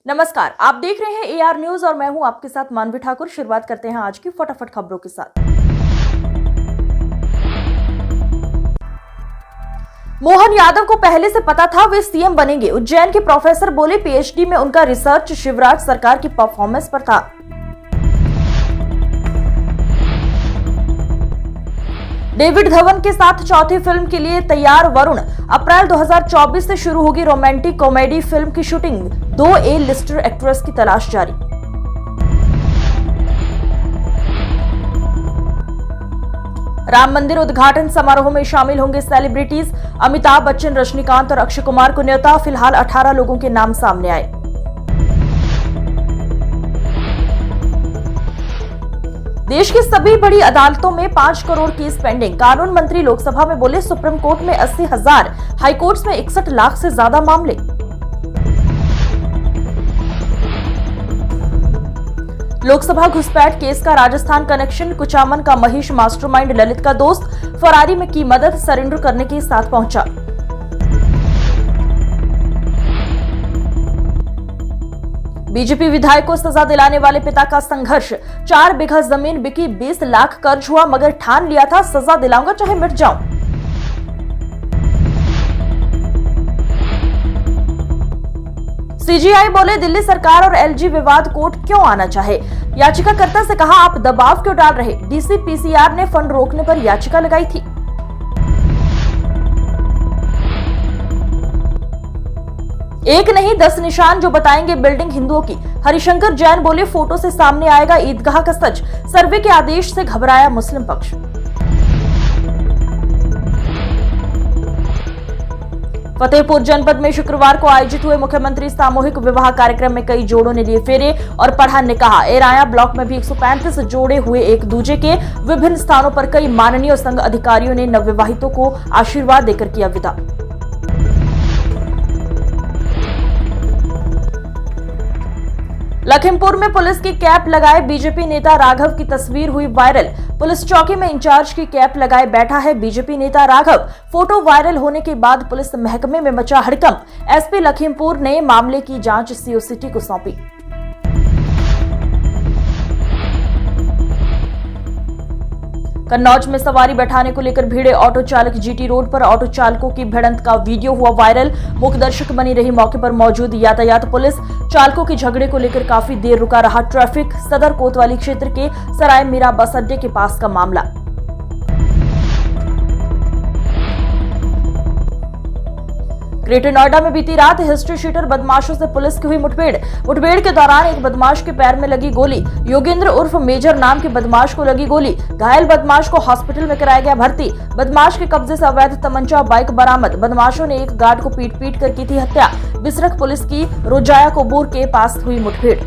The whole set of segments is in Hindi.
नमस्कार, आप देख रहे हैं AR न्यूज और मैं हूं आपके साथ मानवी ठाकुर। शुरुआत करते हैं आज की फटाफट खबरों के साथ। मोहन यादव को पहले से पता था वे सीएम बनेंगे। उज्जैन के प्रोफेसर बोले पीएचडी में उनका रिसर्च शिवराज सरकार की परफॉर्मेंस पर था। डेविड धवन के साथ चौथी फिल्म के लिए तैयार वरुण। अप्रैल 2024 से शुरू होगी रोमांटिक कॉमेडी फिल्म की शूटिंग। 2 A लिस्टर एक्ट्रेस की तलाश जारी। राम मंदिर उद्घाटन समारोह में शामिल होंगे सेलिब्रिटीज। अमिताभ बच्चन, रजनीकांत और अक्षय कुमार को न्योता। फिलहाल 18 लोगों के नाम सामने आए। देश की सभी बड़ी अदालतों में 5 करोड़ केस पेंडिंग। कानून मंत्री लोकसभा में बोले सुप्रीम कोर्ट में 80,000, हाईकोर्ट में 61 लाख से ज्यादा मामले। लोकसभा घुसपैठ केस का राजस्थान कनेक्शन। कुचामन का महेश मास्टरमाइंड ललित का दोस्त फरारी में की मदद, सरेंडर करने के साथ पहुंचा। बीजेपी विधायक को सजा दिलाने वाले पिता का संघर्ष। 4 बीघा जमीन बिकी, 20 लाख कर्ज हुआ, मगर ठान लिया था सजा दिलाऊंगा चाहे मिट जाऊं। सीजीआई बोले दिल्ली सरकार और एलजी विवाद कोर्ट क्यों आना चाहे। याचिकाकर्ता से कहा आप दबाव क्यों डाल रहे। डीसी पीसीआर ने फंड रोकने पर याचिका लगाई थी। एक नहीं 10 निशान जो बताएंगे बिल्डिंग हिंदुओं की। हरिशंकर जैन बोले फोटो से सामने आएगा ईदगाह का सच। सर्वे के आदेश से घबराया मुस्लिम पक्ष। फतेहपुर जनपद में शुक्रवार को आयोजित हुए मुख्यमंत्री सामूहिक विवाह कार्यक्रम में कई जोड़ों ने लिए फेरे और पढ़ा निकाह। एराया ब्लॉक में भी 135 जोड़े हुए एक दूजे के। विभिन्न स्थानों पर कई माननीय संघ अधिकारियों ने नवविवाहितों को आशीर्वाद देकर किया विदा। लखीमपुर में पुलिस की कैप लगाए बीजेपी नेता राघव की तस्वीर हुई वायरल। पुलिस चौकी में इंचार्ज की कैप लगाए बैठा है बीजेपी नेता राघव। फोटो वायरल होने के बाद पुलिस महकमे में मचा हड़कंप। एसपी लखीमपुर ने मामले की जांच सीओसीटी को सौंपी। कन्नौज में सवारी बैठाने को लेकर भीड़े ऑटो चालक। जीटी रोड पर ऑटो चालकों की भिड़ंत का वीडियो हुआ वायरल। मुख्य दर्शक बनी रही मौके पर मौजूद यातायात पुलिस। चालकों की झगड़े को लेकर काफी देर रुका रहा ट्रैफिक। सदर कोतवाली क्षेत्र के सराय मीरा बस अड्डे के पास का मामला। ग्रेटर नोएडा में बीती रात हिस्ट्री शीटर बदमाशों से पुलिस की हुई मुठभेड़ के दौरान एक बदमाश के पैर में लगी गोली। योगेंद्र उर्फ मेजर नाम के बदमाश को लगी गोली। घायल बदमाश को हॉस्पिटल में कराया गया भर्ती। बदमाश के कब्जे से अवैध तमंचा बाइक बरामद। बदमाशों ने एक गार्ड को पीट कर की थी हत्या। बिसरख पुलिस की रोजाया कोबूर के पास हुई मुठभेड़।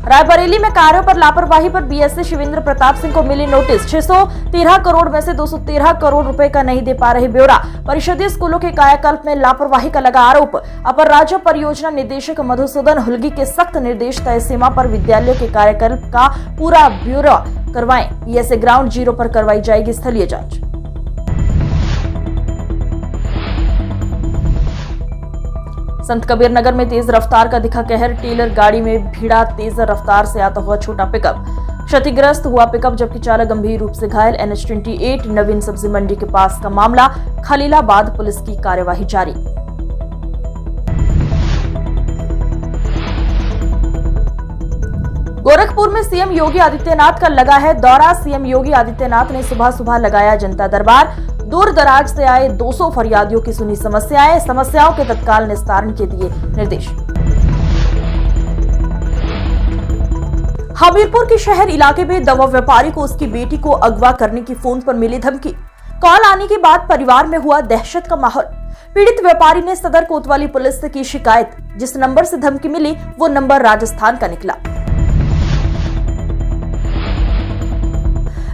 रायबरेली में कार्यों पर लापरवाही पर बीएसए शिवेंद्र प्रताप सिंह को मिली नोटिस। 613 करोड़ में से 213 करोड़ रुपए का नहीं दे पा रहे ब्यौरा। परिषदीय स्कूलों के कायाकल्प में लापरवाही का लगा आरोप। अपर राज्य परियोजना निदेशक मधुसूदन हुल्गी के सख्त निर्देश तय सीमा पर विद्यालयों के कायाकल्प का पूरा ब्यौरा करवाएं। बीएसए ग्राउंड जीरो पर करवाई जाएगी स्थलीय जांच। संत कबीर नगर में तेज रफ्तार का दिखा कहर। टेलर गाड़ी में भिड़ा तेज रफ्तार से आता हुआ छोटा पिकअप। क्षतिग्रस्त हुआ पिकअप जबकि चालक गंभीर रूप से घायल। NH28 नवीन सब्जी मंडी के पास का मामला। खलीलाबाद पुलिस की कार्यवाही जारी। गोरखपुर में सीएम योगी आदित्यनाथ का लगा है दौरा। सीएम योगी आदित्यनाथ ने सुबह लगाया जनता दरबार। दूर दराज से आए 200 फरियादियों की सुनी समस्याओं के तत्काल निस्तारण के दिए निर्देश। हमीरपुर के शहर इलाके में दवा व्यापारी को उसकी बेटी को अगवा करने की फोन पर मिली धमकी। कॉल आने के बाद परिवार में हुआ दहशत का माहौल। पीड़ित व्यापारी ने सदर कोतवाली पुलिस से की शिकायत। जिस नंबर से धमकी मिली वो नंबर राजस्थान का निकला।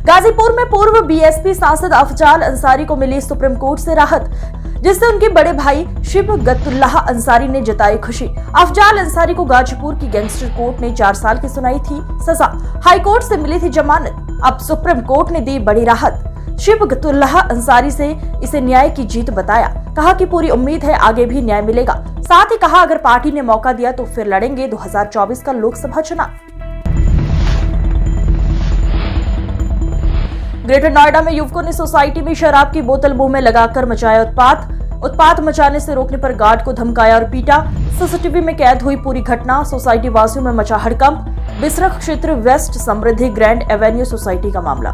गाजीपुर में पूर्व बीएसपी सांसद अफजाल अंसारी को मिली सुप्रीम कोर्ट से राहत, जिससे उनके बड़े भाई शिबगतुल्लाह अंसारी ने जताई खुशी। अफजाल अंसारी को गाजीपुर की गैंगस्टर कोर्ट ने 4 साल की सुनाई थी सजा। हाईकोर्ट से मिली थी जमानत। अब सुप्रीम कोर्ट ने दी बड़ी राहत। शिबगतुल्लाह अंसारी से इसे न्याय की जीत बताया। कहा कि पूरी उम्मीद है आगे भी न्याय मिलेगा। साथ ही कहा अगर पार्टी ने मौका दिया तो फिर लड़ेंगे 2024 का लोकसभा चुनाव। ग्रेटर नोएडा में युवकों ने सोसाइटी में शराब की बोतल मुंह में लगाकर मचाया उत्पात मचाने से रोकने पर गार्ड को धमकाया और पीटा। सीसीटीवी में कैद हुई पूरी घटना। सोसाइटी वासियों में मचा हड़कंप। बिसरख क्षेत्र वेस्ट समृद्धि ग्रैंड एवेन्यू सोसाइटी का मामला।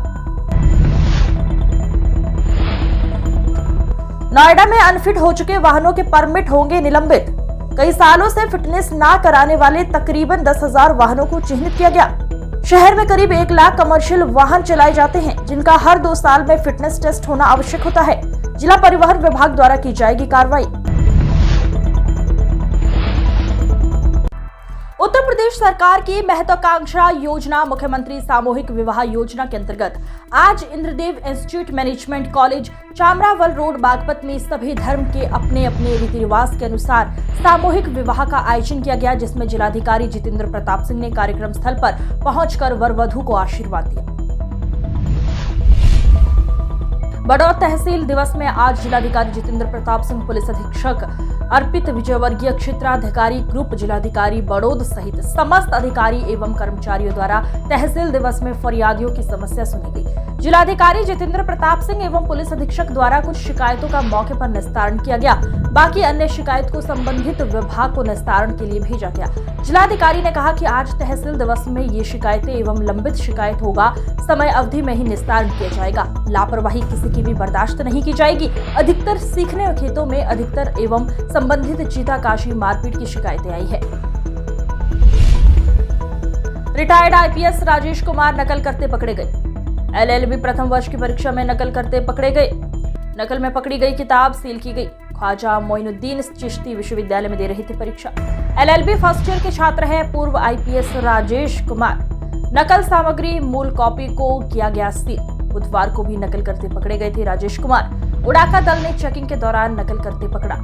नोएडा में अनफिट हो चुके वाहनों के परमिट होंगे निलंबित। कई सालों से फिटनेस ना कराने वाले तकरीबन 10,000 वाहनों को चिन्हित किया गया। शहर में करीब 1 लाख कमर्शियल वाहन चलाए जाते हैं जिनका हर 2 साल में फिटनेस टेस्ट होना आवश्यक होता है। जिला परिवहन विभाग द्वारा की जाएगी कार्रवाई। उत्तर प्रदेश सरकार की महत्वाकांक्षा योजना मुख्यमंत्री सामूहिक विवाह योजना के अंतर्गत आज Indradev institute management college Chamrawal road Baghpat में सभी धर्म के अपने अपने रीति रिवाज के अनुसार सामूहिक विवाह का आयोजन किया गया, जिसमें जिलाधिकारी जितेंद्र प्रताप सिंह ने कार्यक्रम स्थल पर पहुंचकर वर वधू को आशीर्वाद दिया। बड़ौदा तहसील दिवस में आज जिलाधिकारी जितेंद्र प्रताप सिंह, पुलिस अधीक्षक अर्पित विजयवर्गीय, क्षेत्राधिकारी ग्रुप जिलाधिकारी बड़ौद सहित समस्त अधिकारी एवं कर्मचारियों द्वारा तहसील दिवस में फरियादियों की समस्या सुनी गई। जिलाधिकारी जितेंद्र प्रताप सिंह एवं पुलिस अधीक्षक द्वारा कुछ शिकायतों का मौके पर निस्तारण किया गया। बाकी अन्य शिकायत को संबंधित विभाग को निस्तारण के लिए भेजा गया। जिलाधिकारी ने कहा कि आज तहसील दिवस में ये शिकायतें एवं लंबित शिकायत होगा, समय अवधि में ही निस्तारण किया जाएगा। लापरवाही किसी की भी बर्दाश्त नहीं की जाएगी। अधिकतर सीखने और खेतों में अधिकतर एवं संबंधित चीताकाशी मारपीट की शिकायतें आई है। रिटायर्ड आईपीएस राजेश कुमार नकल करते पकड़े गए। एलएलबी प्रथम वर्ष की परीक्षा में नकल करते पकड़े गए। नकल में पकड़ी गई किताब सील की गई। ख्वाजा मोइनुद्दीन चिश्ती विश्वविद्यालय में दे रहे थे परीक्षा। एलएलबी फर्स्ट ईयर के छात्र हैं पूर्व आईपीएस राजेश कुमार। नकल सामग्री मूल कॉपी को किया गया सील। बुधवार को भी नकल करते पकड़े गए थे राजेश कुमार। उड़ाका दल ने चेकिंग के दौरान नकल करते पकड़ा।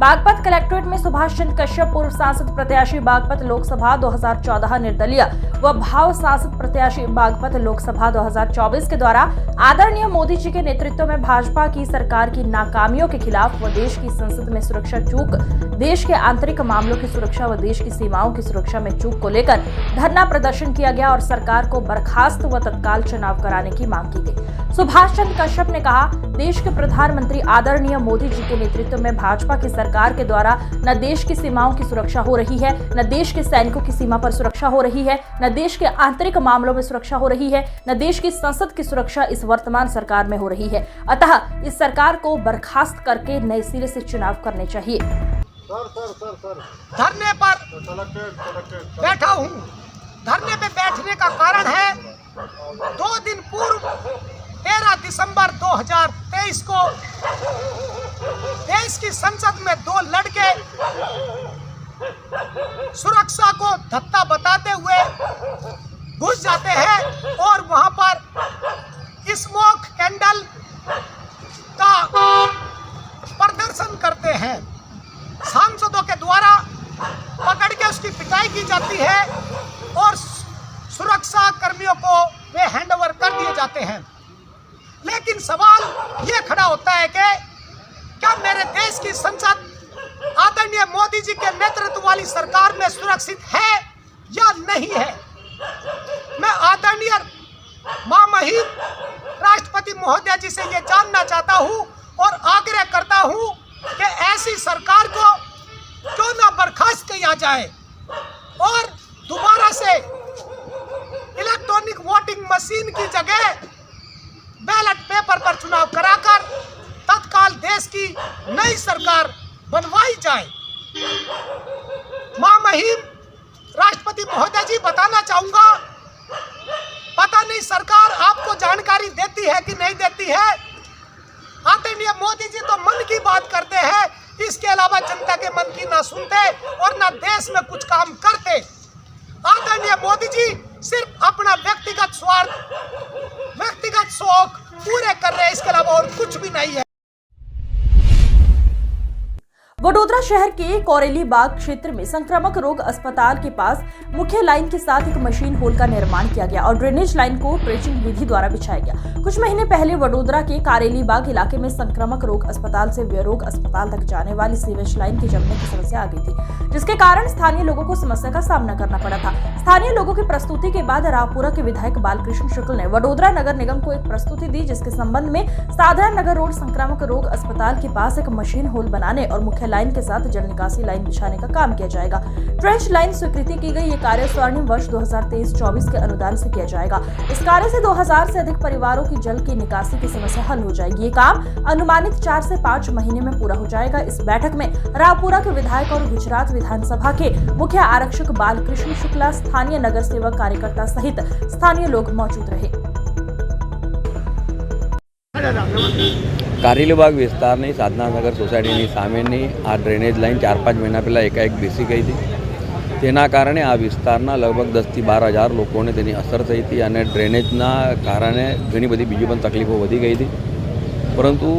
बागपत कलेक्ट्रेट में सुभाष चंद्र कश्यप पूर्व सांसद प्रत्याशी बागपत लोकसभा 2014 निर्दलीय व भाव सांसद प्रत्याशी बागपत लोकसभा 2024 के द्वारा आदरणीय मोदी जी के नेतृत्व में भाजपा की सरकार की नाकामियों के खिलाफ व देश की संसद में सुरक्षा चूक, देश के आंतरिक मामलों की सुरक्षा व देश की सीमाओं की सुरक्षा में चूक को लेकर धरना प्रदर्शन किया गया और सरकार को बर्खास्त व तत्काल चुनाव कराने की मांग की गई। सुभाष चंद्र कश्यप ने कहा, देश के प्रधानमंत्री आदरणीय मोदी जी के नेतृत्व में भाजपा की सरकार के द्वारा न देश की सीमाओं की सुरक्षा हो रही है, न देश के सैनिकों की सीमा पर सुरक्षा हो रही है, न देश के आंतरिक मामलों में सुरक्षा हो रही है, न देश की संसद की सुरक्षा इस वर्तमान सरकार में हो रही है। अतः इस सरकार को बर्खास्त करके नए सिरे से चुनाव करने चाहिए। धरने पर बैठा हूँ। धरने पे बैठने का कारण है 2 दिन पूर्व 13 दिसंबर 2023 को देश की संसद में 2 लड़के सुरक्षा को धत्ता बताते हुए घुस जाते हैं और वहां पर स्मोक कैंडल का प्रदर्शन करते हैं। सांसदों के द्वारा पकड़ के उसकी पिटाई की जाती है और सुरक्षा कर्मियों को वे हैंडओवर कर दिए जाते हैं। लेकिन सवाल ये खड़ा होता है कि क्या मेरे देश की संसद आदरणीय मोदी जी के नेतृत्व वाली सरकार में सुरक्षित है या नहीं है। मैं आदरणीय महामहिम राष्ट्रपति महोदय जी से ये जानना चाहता हूं और आग्रह करता हूं कि ऐसी सरकार को क्यों ना बर्खास्त किया जाए और दोबारा से इलेक्ट्रॉनिक वोटिंग मशीन की जगह बैलेट पेपर पर चुनाव कराकर तत्काल देश की नई सरकार बनवाई जाए। महामहिम राष्ट्रपति महोदय जी, बताना चाहूंगा, पता नहीं सरकार आपको जानकारी देती है कि नहीं देती है। आदरणीय मोदी जी तो मन की बात करते हैं, इसके अलावा जनता के मन की ना सुनते और ना देश में कुछ काम करते। आदरणीय मोदी जी सिर्फ अपना व्यक्तिगत स्वार्थ, व्यक्तिगत शौक पूरे कर रहे हैं, इसके अलावा और कुछ भी नहीं है। वडोदरा शहर के कोरेली बाग क्षेत्र में संक्रामक रोग अस्पताल के पास मुख्य लाइन के साथ एक मशीन होल का निर्माण किया गया और ड्रेनेज लाइन को ट्रेचिंग विधि द्वारा बिछाया गया। कुछ महीने पहले वडोदरा के कारेली बाग इलाके में संक्रामक रोग अस्पताल से व्यरोग अस्पताल तक जाने वाली सीवेज लाइन के जमने की समस्या आ गई थी, जिसके कारण स्थानीय लोगों को समस्या का सामना करना पड़ा था। स्थानीय लोगों की प्रस्तुति के बाद रावपुरा के विधायक बालकृष्ण शुक्ल ने वडोदरा नगर निगम को एक प्रस्तुति दी, जिसके संबंध में साधारण नगर रोड संक्रामक रोग अस्पताल के पास एक मशीन होल बनाने और मुख्य लाइन के साथ जल निकासी लाइन बिछाने का काम किया जाएगा। ट्रेंच लाइन स्वीकृति की गई। ये कार्य स्वर्णिम वर्ष 2023-24 के अनुदान से किया जाएगा। इस कार्य से 2000 से अधिक परिवारों की जल की निकासी की समस्या हल हो जाएगी। ये काम अनुमानित 4 से 5 महीने में पूरा हो जाएगा। इस बैठक में रावपुरा के विधायक और गुजरात विधानसभा के मुख्य आरक्षक बालकृष्ण शुक्ला, स्थानीय नगर सेवक, कार्यकर्ता सहित स्थानीय लोग मौजूद रहे। કારેલીબાગ વિસ્તારની સાધનાનગર સોસાયટીની સામેની આ ડ્રેનેજ લાઇન 4-5 મહિના પહેલાં એકાએક બેસી ગઈ હતી। તેના કારણે આ વિસ્તારના લગભગ 10,000 થી 12,000 લોકોને તેની અસર થઈ હતી અને ડ્રેનેજના કારણે ઘણી બધી બીજી પણ તકલીફો વધી ગઈ હતી। પરંતુ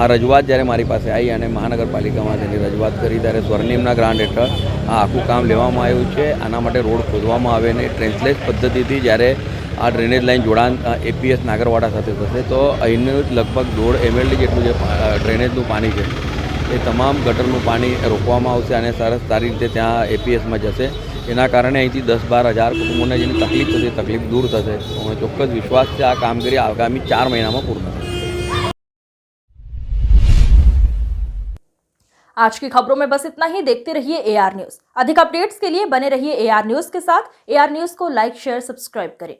આ રજૂઆત જ્યારે મારી પાસે આવી અને મહાનગરપાલિકામાં તેની રજૂઆત કરી ત્યારે સ્વર્ણિમના ગ્રાન્ટ હેઠળ આ આખું કામ લેવામાં આવ્યું છે। આના માટે રોડ ખોદવામાં આવે અને ટ્રેન્ચલેસ પદ્ધતિથી જ્યારે આ ડ્રેનેજ લાઇન જોડાણ એપીએસ નાગરવાડા સાથે થશે તો અહીંનું લગભગ 1.5 MLD જેટલું જે ડ્રેનેજનું પાણી છે એ તમામ ગટરનું પાણી રોકવામાં આવશે અને સારી રીતે ત્યાં એપીએસમાં જશે। એના કારણે અહીંથી 10-12 હજાર કુટુંબોને જેની તકલીફ થશે તકલીફ દૂર થશે। મને ચોક્કસ વિશ્વાસ છે આ કામગીરી આગામી 4 મહિનામાં પૂર્ણ થશે। आज की खबरों में बस इतना ही। देखते रहिए AR न्यूज। अधिक अपडेट्स के लिए बने रहिए AR न्यूज के साथ। AR न्यूज को लाइक, शेयर, सब्सक्राइब करें।